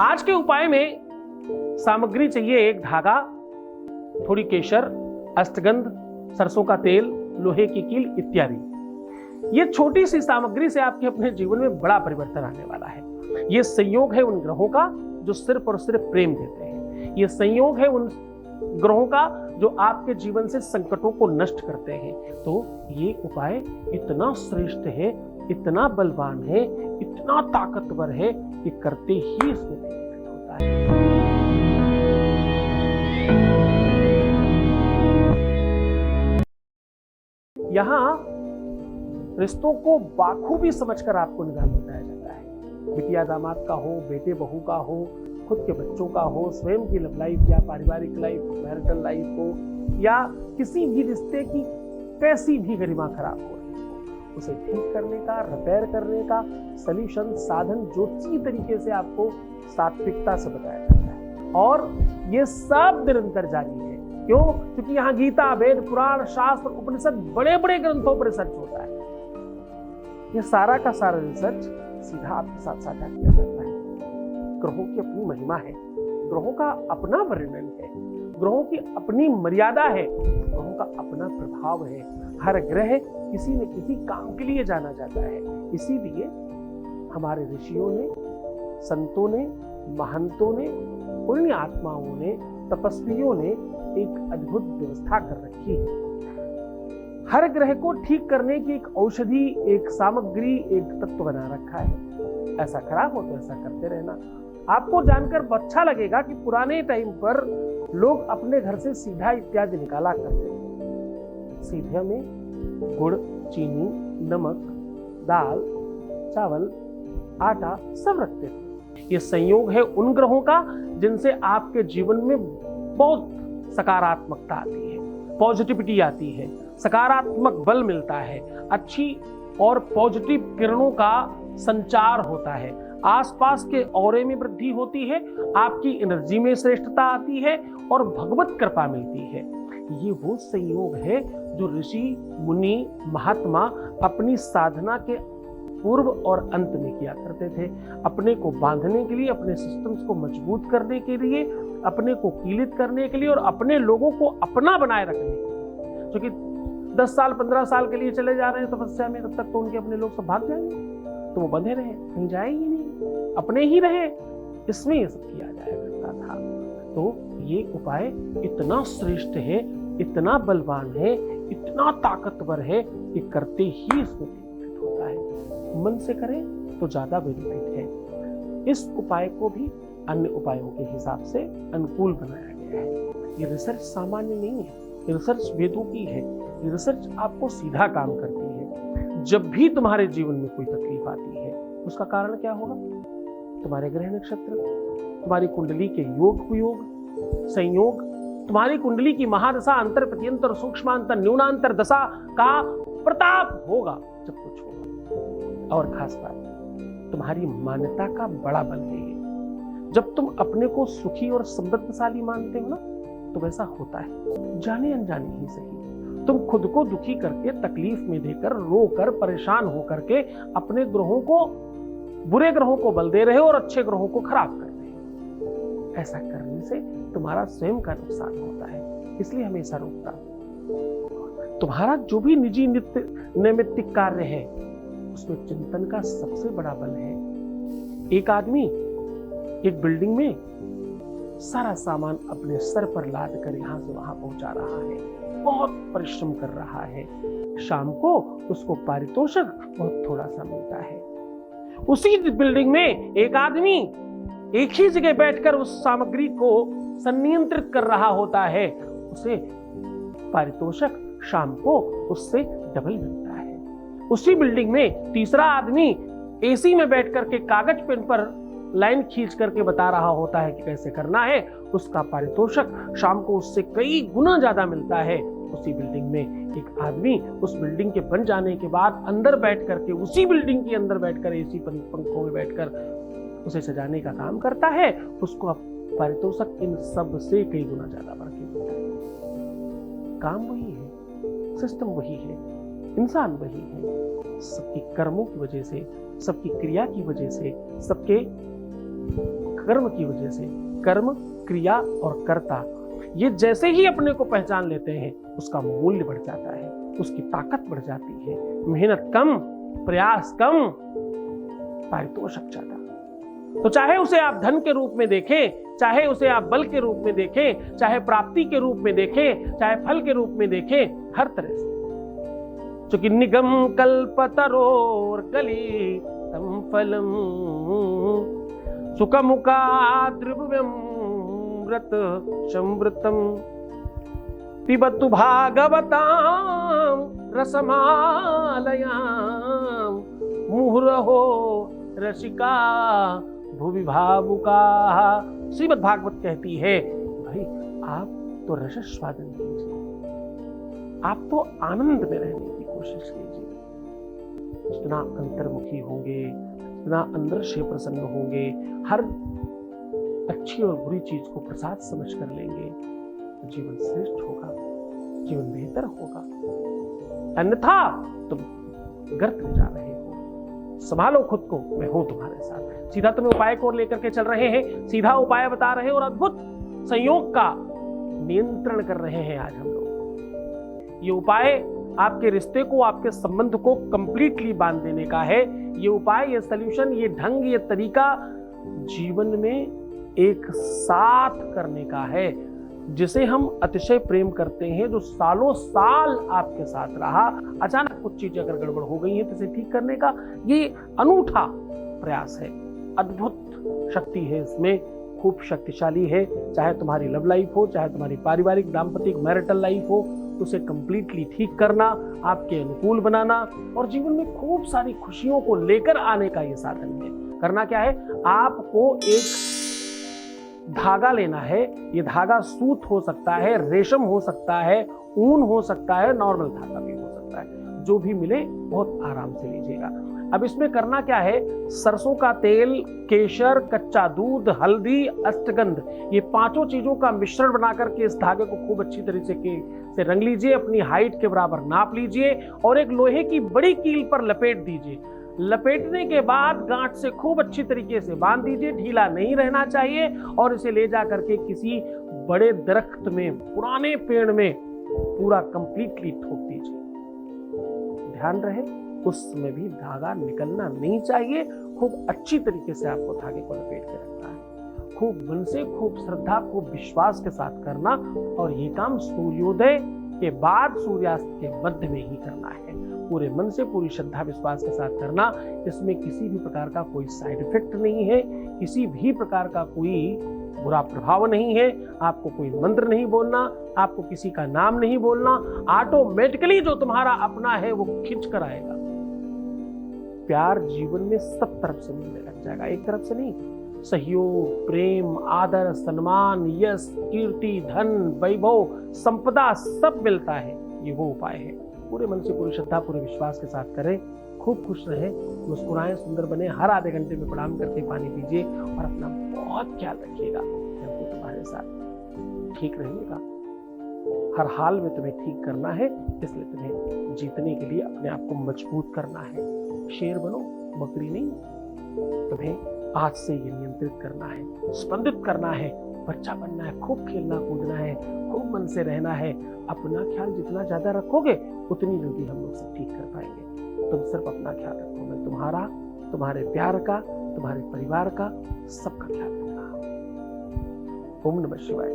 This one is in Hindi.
आज के उपाय में सामग्री चाहिए एक धागा, थोड़ी केशर, अष्टगंध, सरसों का तेल, लोहे की कील इत्यादि। ये छोटी सी सामग्री से आपके अपने जीवन में बड़ा परिवर्तन आने वाला है। ये संयोग है उन ग्रहों का जो सिर्फ और सिर्फ प्रेम देते हैं। ये संयोग है उन ग्रहों का जो आपके जीवन से संकटों को नष्ट करते हैं। तो ये उपाय इतना श्रेष्ठ है, इतना बलवान है, इतना ताकतवर है कि करते ही इसमें बेनिफिट होता है। यहां रिश्तों को बाखूबी समझकर आपको निदान बताया जाता है। बिटिया दामाद का हो, बेटे बहू का हो, खुद के बच्चों का हो, स्वयं की लव लाइफ या पारिवारिक लाइफ, मैरिटल लाइफ हो, या किसी भी रिश्ते की कैसी भी गरिमा खराब हो रही हो, उसे ठीक करने का, रिपेयर करने का सॉल्यूशन, साधन ज्योतिषीय तरीके से आपको सात्विकता से बताया जाता है। और ये सब निरंतर जारी है। क्यों? क्योंकि यहाँ गीता, वेद, पुराण, शास्त्र, उपनिषद, बड़े बड़े ग्रंथों पर रिसर्च होता है। ये सारा का सारा रिसर्च सीधा आपके साथ साझा किया जाता है। ग्रहों की अपनी महिमा है, ग्रहों का अपना वर्णन है, ग्रहों की अपनी मर्यादा है, ग्रहों का अपना प्रभाव है। हर ग्रह किसी न किसी काम के लिए जाना जाता है। इसीलिए हमारे ऋषियों ने, संतों ने, महंतों ने, पुण्य आत्माओं ने, तपस्वियों ने एक अद्भुत व्यवस्था कर रखी है। हर ग्रह को ठीक करने की एक औषधि, एक सामग्री, एक तत्व बना रखा है। ऐसा खराब हो तो ऐसा करते रहना। आपको जानकर अच्छा लगेगा कि पुराने टाइम पर लोग अपने घर से सीधा इत्यादि निकाला करते थे। सीधे में गुड़, चीनी, नमक, दाल, चावल, आटा सब रखते थे। ये संयोग है उन ग्रहों का जिनसे आपके जीवन में बहुत सकारात्मकता आती है, पॉजिटिविटी आती है, सकारात्मक बल मिलता है, अच्छी और पॉजिटिव किरणों का संचार होता है, आसपास के औरे में वृद्धि होती है, आपकी एनर्जी में श्रेष्ठता आती है और भगवत कृपा मिलती है। ये वो संयोग है जो ऋषि, मुनि, महात्मा अपनी साधना के पूर्व और अंत में किया करते थे। अपने को बांधने के लिए, अपने सिस्टम्स को मजबूत करने के लिए, अपने को कीलित करने के लिए और अपने लोगों को अपना बनाए रखने के लिए। जो कि 10 साल 15 साल के लिए चले जा रहे हैं तपस्या में, तब तक तो उनके अपने लोग सब भाग जाएंगे, तो वो बंधे रहे, कहीं जाए ही नहीं, अपने ही रहे। इसमें ये सब किया जाया करता था। तो ये उपाय इतना श्रेष्ठ है, इतना बलवान है, इतना ताकतवर है कि करते ही इसमें बेनिफिट होता है। मन से करें तो ज्यादा बेनिफिट है। इस उपाय को भी अन्य उपायों के हिसाब से अनुकूल बनाया गया है। ये रिसर्च सामान्य नहीं है, ये रिसर्च वेदों की है। ये रिसर्च आपको सीधा काम करती है। जब भी तुम्हारे जीवन में कोई तकलीफ आती है, उसका कारण क्या होगा? तुम्हारे ग्रह नक्षत्र, तुम्हारी कुंडली के योग कुयोग, संयोग, तुम्हारी कुंडली की महादशा, अंतर प्रत्यंतर, सूक्ष्मांतर, न्यूनांतर दशा का प्रताप होगा जब कुछ होगा। और खास बात, तुम्हारी मान्यता का बड़ा बल है। जब तुम अपने को सुखी और समृद्धशाली मानते हो ना, तो वैसा होता है, जाने अनजाने ही सही। तुम खुद को दुखी करके, तकलीफ में देकर, रोकर, परेशान होकर के अपने ग्रहों को, बुरे ग्रहों को बल दे रहे हो और अच्छे ग्रहों को खराब कर रहे हो। ऐसा करने से तुम्हारा स्वयं का नुकसान होता है। इसलिए हमेशा रोकता हूं। तुम्हारा जो भी निजी नित्य नैमित्तिक कार्य है, उसमें चिंतन का सबसे बड़ा बल है। एक आदमी एक बिल्डिंग में सारा सामान अपने सर पर लाद कर यहां से वहां पहुंचा रहा है, बहुत परिश्रम कर रहा है। शाम को उसको पारितोषिक बहुत थोड़ा सा मिलता है। उसी बिल्डिंग में एक आदमी एक ही जगह बैठकर उस सामग्री को संनियंत्रित कर रहा होता है, उसे पारितोषिक शाम को उससे डबल मिलता है। उसी बिल्डिंग में तीसरा आदमी एसी में बैठकर के कागज पेन पर लाइन खींच करके बता रहा होता है कि कैसे करना है, उसका पारितोषिक शाम को उससे कई गुना ज्यादा मिलता है। उसी बिल्डिंग में एक आदमी उस बिल्डिंग के बन जाने के बाद अंदर बैठ करके, उसी बिल्डिंग के अंदर बैठकर एसी पंखों में बैठकर उसे सजाने का काम करता है, उसको पारितोषिक इन सब से कई गुना ज्यादा बढ़ के मिलता है। काम वही है, सिस्टम वही है, इंसान वही है। सबकी कर्मों की वजह से, सबकी क्रिया की वजह से, सबके कर्म की वजह से, कर्म, क्रिया और कर्ता, ये जैसे ही अपने को पहचान लेते हैं उसका मूल्य बढ़ जाता है, उसकी ताकत बढ़ जाती है। मेहनत कम, प्रयास कम, पारितोषिक ज्यादा। तो चाहे उसे आप धन के रूप में देखें, चाहे उसे आप बल के रूप में देखें, चाहे प्राप्ति के रूप में देखें, चाहे फल के रूप में देखें, हर तरह से। चूंकि निगम कल्पतरोर कली तम फलम सुखमुखाद्रिभुव्यमृत समृतम पिबतु भागवताम रसमालयाम मुहुरहो रसिका भुवि भावुका। श्रीमद् भागवत कहती है, भाई आप तो रसस्वादन कीजिए, आप तो आनंद में रहने की कोशिश कीजिए। जितना अंतर्मुखी होंगे, जितना अंदर से प्रसन्न होंगे, हर अच्छी और बुरी चीज को प्रसाद समझ कर लेंगे तो जीवन श्रेष्ठ होगा, जीवन बेहतर होगा। अन्यथा तुम गर्त में जा रहे हो। संभालो खुद को, मैं हूं तुम्हारे साथ। सीधा तुम्हें उपाय को लेकर के चल रहे हैं, सीधा उपाय बता रहे हैं और अद्भुत संयोग का नियंत्रण कर रहे हैं आज हम लोग। ये उपाय आपके रिश्ते को, आपके संबंध को कंप्लीटली बांध देने का है। ये उपाय, ये सॉल्यूशन, ये ढंग, ये तरीका जीवन में एक साथ करने का है, जिसे हम अतिशय प्रेम करते हैं, जो सालों साल आपके साथ रहा। अचानक कुछ चीजें अगर गड़बड़ हो गई हैं तो इसे ठीक करने का ये अनूठा प्रयास है। अद्भुत शक्ति है इसमें, खूब शक्तिशाली है। चाहे तुम्हारी लव लाइफ हो, चाहे तुम्हारी पारिवारिक दाम्पतिक मैरिटल लाइफ हो, उसे कंप्लीटली ठीक करना, आपके अनुकूल बनाना और जीवन में खूब सारी खुशियों को लेकर आने का ये साधन है। करना क्या है, आपको एक धागा लेना है। ये धागा सूत हो सकता है, रेशम हो सकता है, ऊन हो सकता है, नॉर्मल धागा भी हो सकता है, जो भी मिले बहुत आराम से लीजिएगा। अब इसमें करना क्या है, सरसों का तेल, केशर, कच्चा दूध, हल्दी, अष्टगंध, ये पांचों चीजों का मिश्रण बना करके इस धागे को खूब अच्छी तरीके से रंग लीजिए। अपनी हाइट के बराबर नाप लीजिए और एक लोहे की बड़ी कील पर लपेट दीजिए। लपेटने के बाद गांठ से खूब अच्छी तरीके से बांध दीजिए, ढीला नहीं रहना चाहिए और इसे ले जा करके किसी बड़े दरख्त में, पुराने पेड़ में पूरा कंप्लीटली ठोक दीजिए। ध्यान रहे, उसमें भी धागा निकलना नहीं चाहिए। खूब अच्छी तरीके से आपको धागे को लपेट के रखना है। खूब मन से, खूब श्रद्धा, खूब विश्वास के साथ करना और ये काम सूर्योदय के बाद सूर्यास्त के मध्य में ही करना है। पूरे मन से, पूरी श्रद्धा विश्वास के साथ करना। इसमें किसी भी प्रकार का कोई साइड इफेक्ट नहीं है, किसी भी प्रकार का कोई बुरा प्रभाव नहीं है। आपको कोई मंत्र नहीं बोलना, आपको किसी का नाम नहीं बोलना। ऑटोमेटिकली जो तुम्हारा अपना है वो खिंच कर आएगा। प्यार जीवन में सब तरफ से मिलने लग जाएगा, एक तरफ से नहीं। सहयोग, प्रेम, आदर, सम्मान, यश, कीर्ति, धन, वैभव, संपदा सब मिलता है। ये वो उपाय है। पूरे मन से, पूरी श्रद्धा, पूरे विश्वास के साथ करें। खूब खुश रहें, मुस्कुराएं, सुंदर बने। हर आधे घंटे में प्रणाम करके पानी पीजिए और अपना बहुत ख्याल रखिएगा। मैं हूं तुम्हारे साथ, ठीक रहिएगा। हर हाल में तुम्हें ठीक करना है, इसलिए तुम्हें जीतने के लिए अपने आप को मजबूत करना है। शेर बनो, बकरी नहीं। तुम्हें आज से ये नियंत्रित करना है, स्पंदित करना है, बच्चा बनना है, खूब खेलना कूदना है, खूब मन से रहना है। अपना ख्याल जितना ज्यादा रखोगे उतनी जल्दी हम लोग सब ठीक कर पाएंगे। तुम सिर्फ अपना ख्याल रखो, मैं तुम्हारा, तुम्हारे प्यार का, तुम्हारे परिवार का, सबका ख्याल रख रहा हूं। ओम नमः शिवाय।